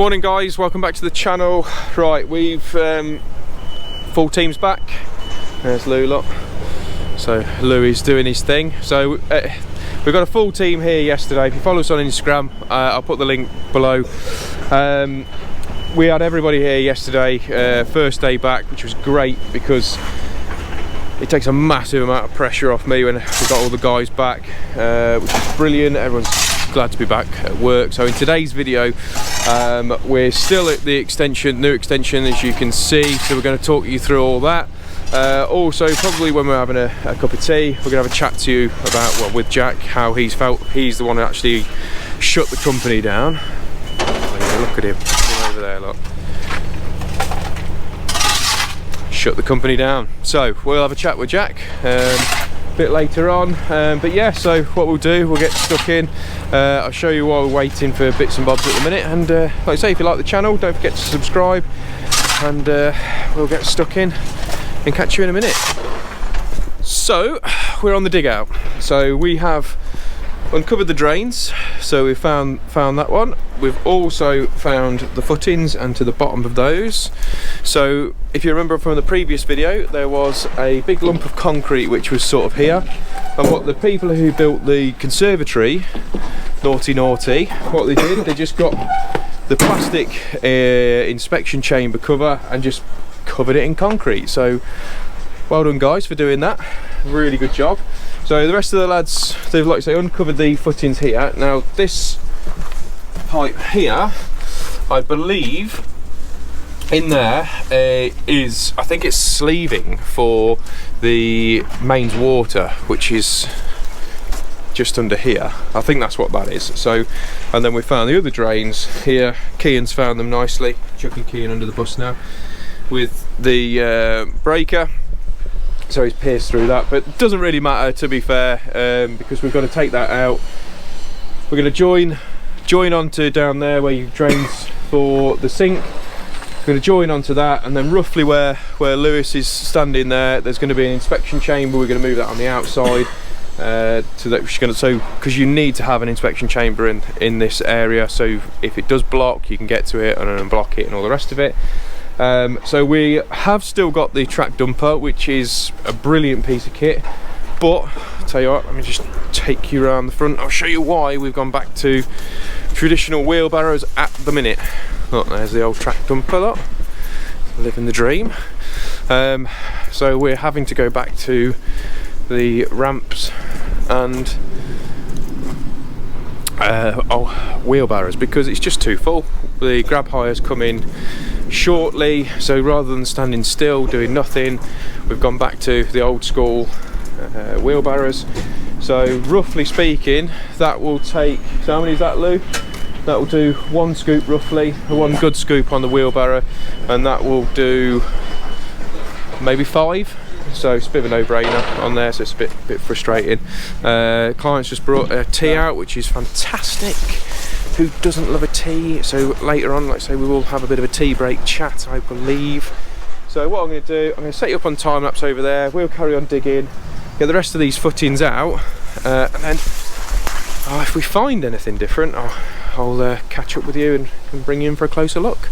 Morning guys, welcome back to the channel. Right, we've full team's back. There's Lou lot. So Lou is doing his thing. So we've got a full team here yesterday. If you follow us on Instagram, I'll put the link below. We had everybody here yesterday, first day back, which was great because it takes a massive amount of pressure off me when we've got all the guys back, which is brilliant. Everyone's glad to be back at work. So in today's video, we're still at the new extension, as you can see. So we're going to talk you through all that. Also, probably when we're having a cup of tea, we're going to have a chat to you about, well, with Jack, how he's felt. He's the one who actually shut the company down. Look at him over there, look. Shut the company down. So we'll have a chat with Jack a bit later on, but yeah, so what we'll do, we'll get stuck in. I'll show you while we're waiting for bits and bobs at the minute, and like I say, if you like the channel, don't forget to subscribe, and we'll get stuck in and catch you in a minute. So we're on the dig out. So we have uncovered the drains, so we found that one. We've also found the footings and to the bottom of those. So if you remember from the previous video, there was a big lump of concrete which was sort of here, and what the people who built the conservatory, naughty, what they did, they just got the plastic inspection chamber cover and just covered it in concrete. So well done guys for doing that, really good job. So the rest of the lads, they've, like I say, uncovered the footings here. Now this pipe here, I believe in there is, I think it's sleeving for the mains water, which is just under here. I think that's what that is. So, and then we found the other drains here. Kean's found them nicely, chucking Kean under the bus now with the breaker. So he's pierced through that, but it doesn't really matter, to be fair, because we've got to take that out. We're going to join onto down there where you drains for the sink. We're going to join onto that, and then roughly where Lewis is standing there, there's going to be an inspection chamber. We're going to move that on the outside, because you need to have an inspection chamber in this area, so if it does block, you can get to it and unblock it and all the rest of it. So we have still got the track dumper, which is a brilliant piece of kit, but I'll tell you what, let me just take you around the front. I'll show you why we've gone back to traditional wheelbarrows at the minute. Look, there's the old track dumper, look, living the dream. So we're having to go back to the ramps and wheelbarrows because it's just too full. The grab hires come in shortly, so rather than standing still doing nothing, we've gone back to the old school wheelbarrows. So roughly speaking, that will take, so how many is that, Lou? That will do one scoop roughly, one good scoop on the wheelbarrow, and that will do maybe 5. So it's a bit of a no-brainer on there, so it's a bit frustrating. Clients just brought a tea out, which is fantastic. Who doesn't love a tea? So later on, like I say, we will have a bit of a tea break chat, I believe. So what I'm going to do, I'm going to set you up on time lapse over there. We'll carry on digging, get the rest of these footings out, and then if we find anything different, I'll catch up with you and bring you in for a closer look.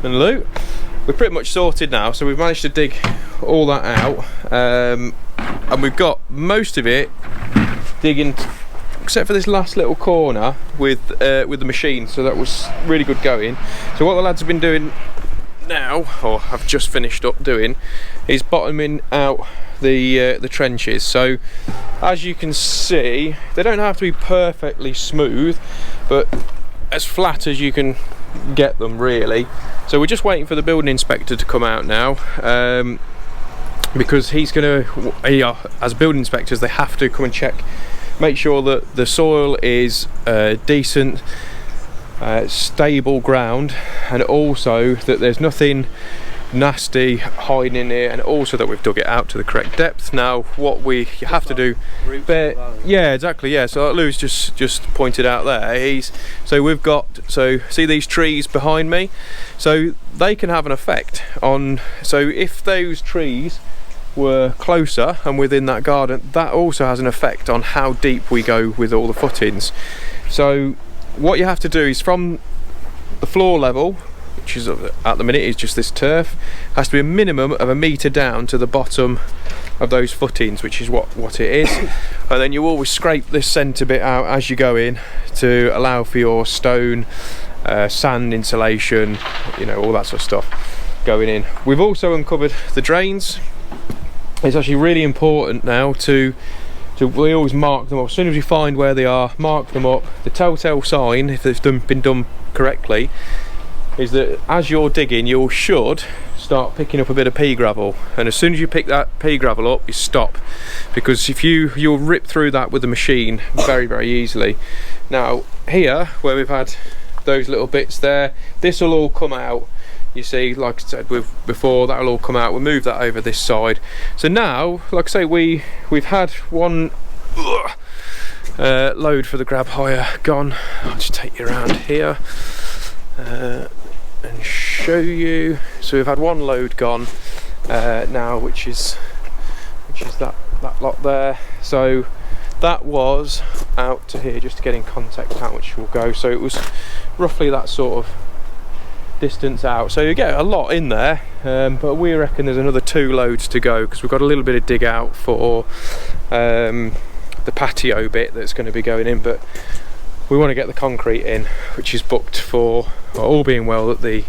And Lou, we're pretty much sorted now, so we've managed to dig all that out, and we've got most of it digging except for this last little corner with the machine. So that was really good going. So what the lads have been doing now, or have just finished up doing, is bottoming out the trenches. So as you can see, they don't have to be perfectly smooth, but as flat as you can get them, really. So we're just waiting for the building inspector to come out now, because he's gonna, as building inspectors, they have to come and check, make sure that the soil is decent, stable ground, and also that there's nothing nasty hiding in here, and also that we've dug it out to the correct depth. Now what you have to do, yeah, exactly, yeah. So like Lou's just pointed out there, so we've got, so see these trees behind me, so they can have an effect on, so if those trees were closer and within that garden, that also has an effect on how deep we go with all the footings. So what you have to do is from the floor level, which is at the minute is just this turf, has to be a minimum of 1 metre down to the bottom of those footings, which is what it is. And then you always scrape this centre bit out as you go in to allow for your stone, sand insulation, you know, all that sort of stuff going in. We've also uncovered the drains. It's actually really important now to we always mark them up. As soon as we find where they are, mark them up. The telltale sign, if it's been done correctly, is that as you're digging, you should start picking up a bit of pea gravel, and as soon as you pick that pea gravel up, you stop, because if you'll rip through that with the machine very easily. Now here, where we've had those little bits there, this will all come out. You see, like I said before, that'll all come out. We'll move that over this side. So now, like I say, we've had one load for the grab hire gone. I'll just take you around here and show you. So we've had one load gone now, which is that lot there. So that was out to here, just to get in context how much will go. So it was roughly that sort of distance out, so you get a lot in there, but we reckon there's another 2 loads to go, because we've got a little bit of dig out for the patio bit that's going to be going in, but we want to get the concrete in, which is booked for, all being well, that the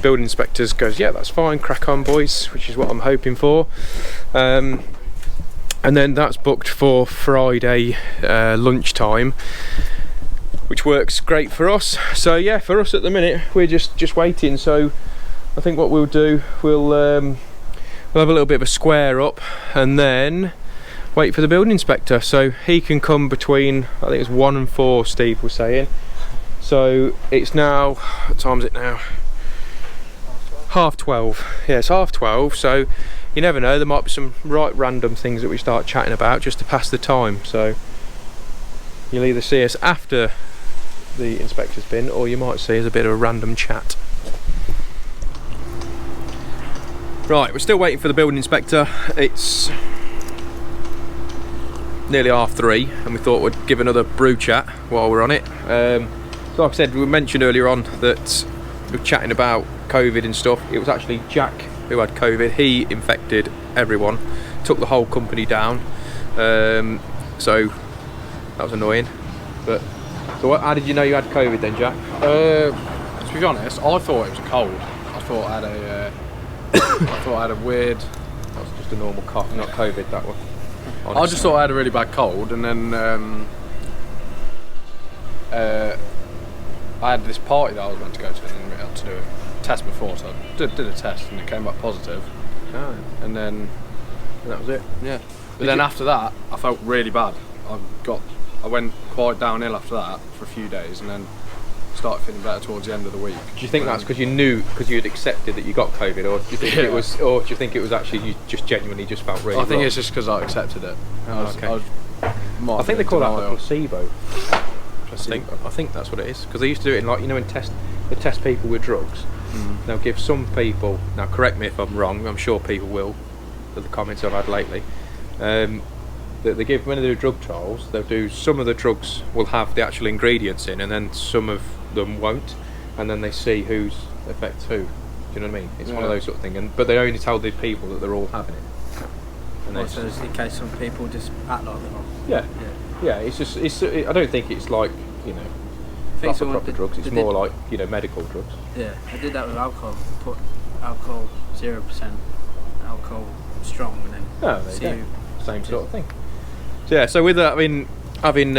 building inspectors goes, yeah, that's fine, crack on boys, which is what I'm hoping for. And then that's booked for Friday lunchtime, which works great for us. So yeah, for us at the minute, we're just waiting. So I think what we'll do, we'll have a little bit of a square up and then wait for the building inspector, so he can come between, I think it's 1 and 4, Steve was saying. So it's now, what time is it now? 12:30. Yeah, it's 12:30, so you never know, there might be some right random things that we start chatting about just to pass the time. So you'll either see us after the inspector's been, or you might see as a bit of a random chat. Right, we're still waiting for the building inspector. It's nearly 3:30, and we thought we'd give another brew chat while we're on it. So like I said, we mentioned earlier on that we were chatting about COVID and stuff. It was actually Jack who had COVID. He infected everyone, took the whole company down. So that was annoying. But so how did you know you had COVID then, Jack? To be honest, I thought it was a cold. I thought I had a I had a weird. That was just a normal cough, not COVID, that one. Honestly. I just thought I had a really bad cold, and then I had this party that I was meant to go to, and then we had to do a test before, so I did a test, and it came back positive. Oh. And then that was it. Yeah. But then after that, I felt really bad. I went quite downhill after that for a few days, and then started feeling better towards the end of the week. Do you think that's because you knew, because you had accepted that you got COVID, or do you think it was actually you just genuinely just felt really? I think it's just because I accepted it. Okay. I think they call that a placebo. I think that's what it is, because they used to do it in, like, you know, they test people with drugs. They'll give some people, now correct me if I'm wrong, I'm sure people will, with the comments I've had lately, that they give, when they do drug trials, they'll do, some of the drugs will have the actual ingredients in, and then some of them won't, and then they see who's affects who. Do you know what I mean? It's one of those sort of things, but they only tell the people that they're all having it. And so in case some people just act like they're not. Yeah. Yeah, it's just I don't think it's like, you know, proper drugs. It's more like, you know, medical drugs. Yeah, I did that with alcohol. Put alcohol 0%, alcohol strong, and then Same sort of thing. So yeah, so with that, I mean, having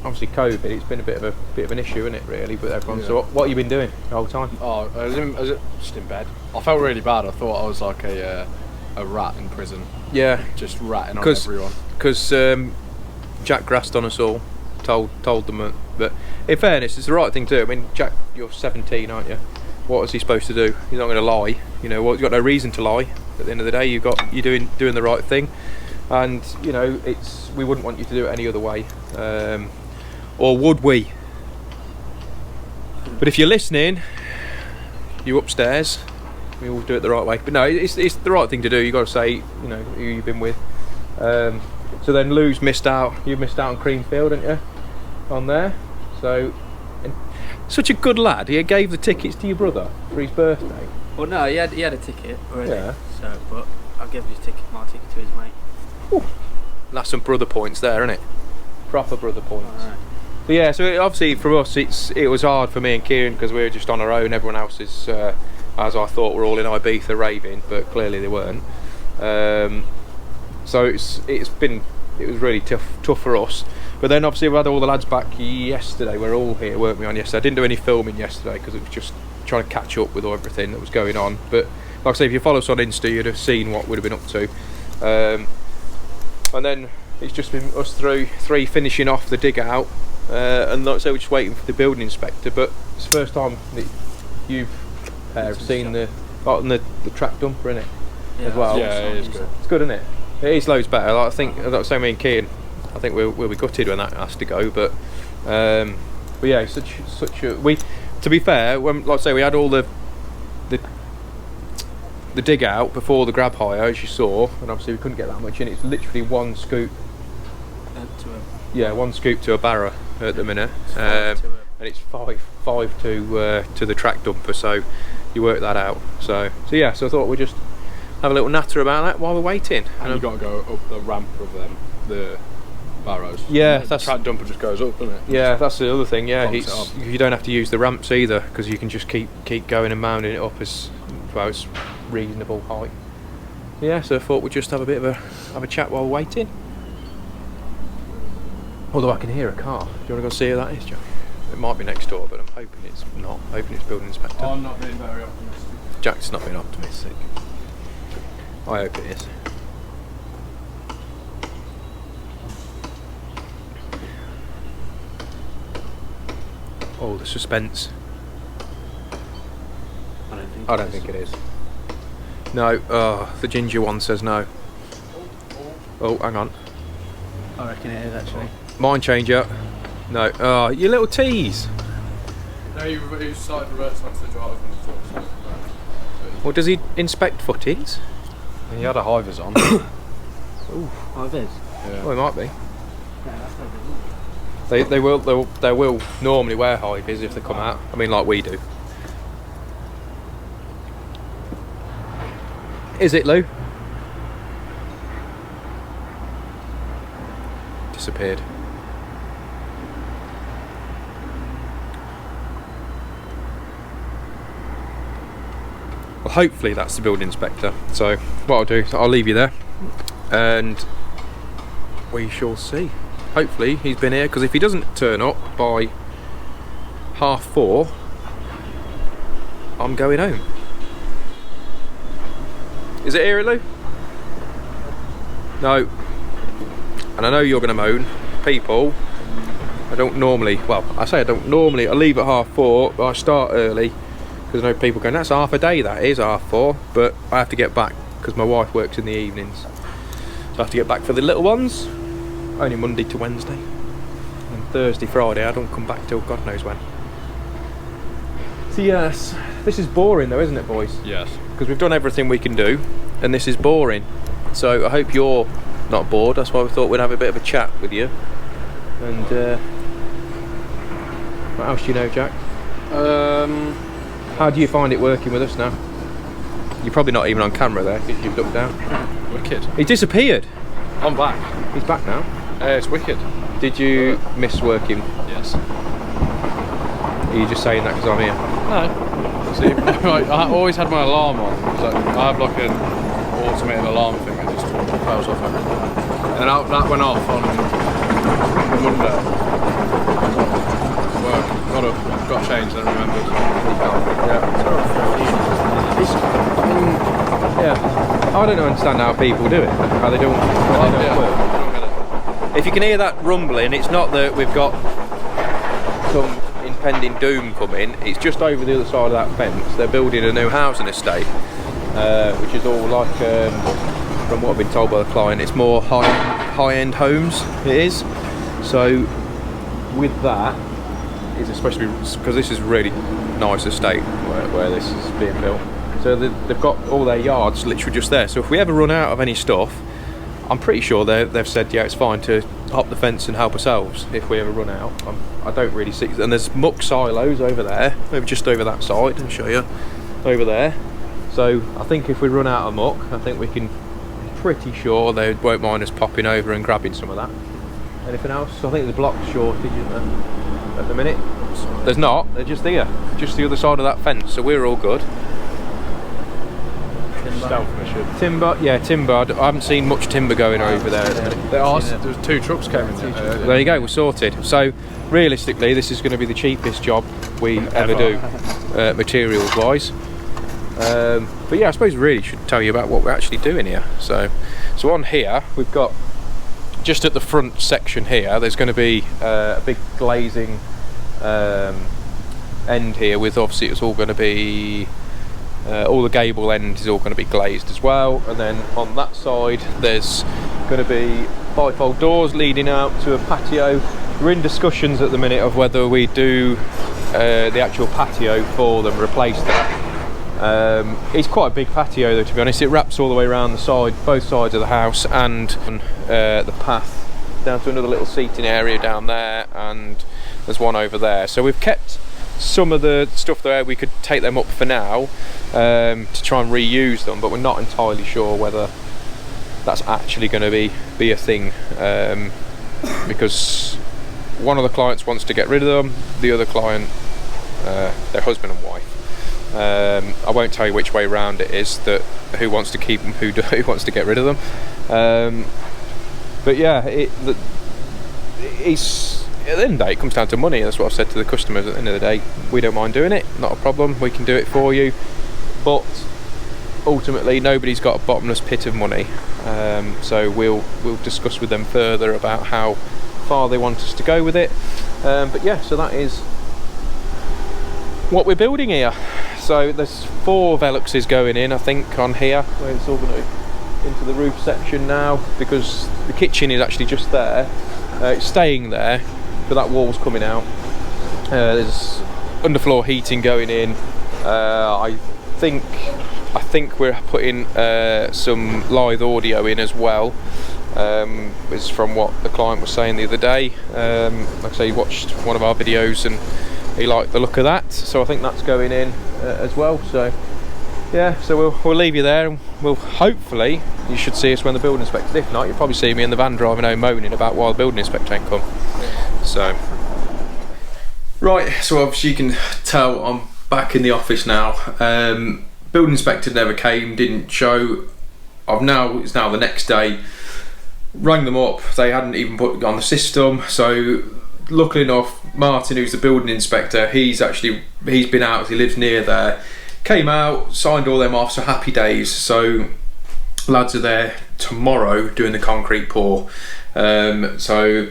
obviously COVID, it's been a bit of an issue, isn't it, really? But everyone. So what have you been doing the whole time? Oh, I was just in bed. I felt really bad. I thought I was like a rat in prison. Yeah, just ratting on everyone. Because Jack grassed on us all, told them. But in fairness, it's the right thing to do. I mean, Jack, you're 17, aren't you? What is he supposed to do? He's not going to lie. You know, you've got no reason to lie. At the end of the day, you're doing the right thing, and you know we wouldn't want you to do it any other way, or would we? But if you're listening, you upstairs. We all do it the right way. But no, it's the right thing to do. You've got to say, you know, who you've been with. So then Lou's missed out. You missed out on Creamfield, didn't you? On there. So, such a good lad. He gave the tickets to your brother for his birthday. Well, no, he had a ticket already. Yeah. So, but I'll give my ticket to his mate. Ooh. That's some brother points there, isn't it? Proper brother points. All right. So yeah, so obviously for us, it was hard for me and Kieran because we were just on our own. Everyone else is, as I thought, we're all in Ibiza raving, but clearly they weren't. So it was really tough for us. But then obviously we had all the lads back yesterday. We were all here, weren't we, on yesterday? I didn't do any filming yesterday because it was just trying to catch up with everything that was going on. But like I say, if you follow us on Insta, you'd have seen what we'd have been up to. And then it's just been us three finishing off the dig out. And like I say, we're just waiting for the building inspector. But it's the first time that you've seen the track dumper, innit? As well. Yeah, it is good. It's good, isn't it? It is loads better. Like, I think, like I say, me and Kian, I think we'll be gutted when that has to go. But yeah, such a to be fair, when, like I say, we had all the dig out before the grab hire, as you saw, and obviously we couldn't get that much in. It's literally one scoop. One scoop to a barrow at the minute, and it's five to the track dumper. So you work that out. So yeah. So I thought we'd just have a little natter about that while we're waiting. And you've got to go up the ramp of them, the barrows. Yeah, the track dumper just goes up, doesn't it? Yeah, that's the other thing. Yeah, you don't have to use the ramps either because you can just keep going and mounting it up as well. It's reasonable height. Yeah, so I thought we'd just have a bit of a chat while we're waiting. Although I can hear a car. Do you want to go see who that is, Joe? It might be next door, but I'm hoping it's not. I'm hoping it's building inspector. I'm not being very optimistic. Jack's not being optimistic. I hope it is. Oh, the suspense. I don't think it is. No, the ginger one says no. Oh, hang on. I reckon it is actually. Mind changer. No. Oh, you little tease. No, he started reverse onto the drive and talks. Well, does he inspect footies? He had a high vis on. Ooh, high vis? Yeah. Well, it might be. Yeah, that's no good. They will normally wear high vis if they come out. I mean, like we do. Is it, Lou? Disappeared. Well, hopefully that's the building inspector. So what I'll do, I'll leave you there, and we shall see. Hopefully he's been here, because if he doesn't turn up by 4:30, I'm going home. Is it here, Lou? No. And I know you're going to moan. People, I don't normally, I leave at 4:30, but I start early, because I know people going, that's half a day, that is 4:30, but I have to get back, because my wife works in the evenings. So I have to get back for the little ones, only Monday to Wednesday. And Thursday, Friday, I don't come back till God knows when. So yes, this is boring though, isn't it, boys? Yes. Because we've done everything we can do, and this is boring. So I hope you're not bored. That's why we thought we'd have a bit of a chat with you. And what else do you know, Jack? How do you find it working with us now? You're probably not even on camera there because you've looked down. Wicked. He disappeared. I'm back. He's back now. It's wicked. Did you miss working? Yes. Are you just saying that because I'm here? No. See, I always had my alarm on. So I have like an automated alarm thing that just goes off every time. And then that went off on Monday. Work. Got changed and remembered. Yeah. I don't understand how people do it. How they don't work. I don't get it. If you can hear that rumbling, it's not that we've got some impending doom coming. It's just over the other side of that fence. They're building a new housing estate, which is all like, from what I've been told by the client, it's more high-end homes. It is. So with that, is especially because this is a really nice estate where this is being built. So they've got all their yards literally just there. So if we ever run out of any stuff, I'm pretty sure they've said, yeah, it's fine to hop the fence and help ourselves if we ever run out. I don't really see. And there's muck silos over there, maybe just over that side. I'll show you over there. So I think if we run out of muck, I think we can. I'm pretty sure they won't mind us popping over and grabbing some of that. Anything else? I think there's a block shortage in there at the minute. There's not. They're just here, just the other side of that fence. So we're all good. Timber, yeah, timber. I haven't seen much timber going over there at the minute. There's 2 trucks came in there. There you go, we're sorted. So realistically, this is going to be the cheapest job we ever do, materials wise. But yeah, I suppose we really should tell you about what we're actually doing here. So on here, we've got, just at the front section here, there's going to be a big glazing end here with, obviously it's all going to be, all the gable end is all going to be glazed as well. And then on that side, there's going to be bifold doors leading out to a patio. We're in discussions at the minute of whether we do the actual patio for them, replace that. It's quite a big patio though, to be honest. It wraps all the way around the side, both sides of the house, and the path down to another little seating area down there, and there's one over there. So we've kept some of the stuff there. We could take them up for now to try and reuse them, but we're not entirely sure whether that's actually going to be a thing, because one of the clients wants to get rid of them, the other client, their husband and wife, I won't tell you which way round it is, that who wants to keep them, who wants to get rid of them. But yeah, it's at the end of the day, it comes down to money. That's what I've said to the customers. At the end of the day, we don't mind doing it, not a problem, we can do it for you, but ultimately nobody's got a bottomless pit of money. So we'll discuss with them further about how far they want us to go with it. But yeah, so that is what we're building here. So there's 4 Veluxes going in, I think, on here, where it's all going to into the roof section now, because the kitchen is actually just there. It's staying there, but that wall's coming out. There's underfloor heating going in. I think we're putting some live audio in as well. Is from what the client was saying the other day. Like I say, he watched one of our videos and he liked the look of that, so I think that's going in as well. So yeah, so we'll leave you there, and we'll hopefully, you should see us when the building inspector. If not, you'll probably see me in the van driving home moaning about why the building inspector ain't come. So right, so obviously you can tell I'm back in the office now. Building inspector never came, didn't show. It's now the next day. Rang them up, they hadn't even put it on the system. So luckily enough, Martin, who's the building inspector, he's been out, he lives near there, came out, signed all them off, so happy days. So lads are there tomorrow doing the concrete pour. So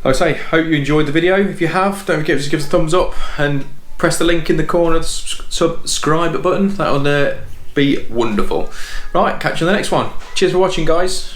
like I say, hope you enjoyed the video. If you have, don't forget to give us a thumbs up and press the link in the corner, the subscribe button. That'll be wonderful. Right, catch you in the next one. Cheers for watching, guys.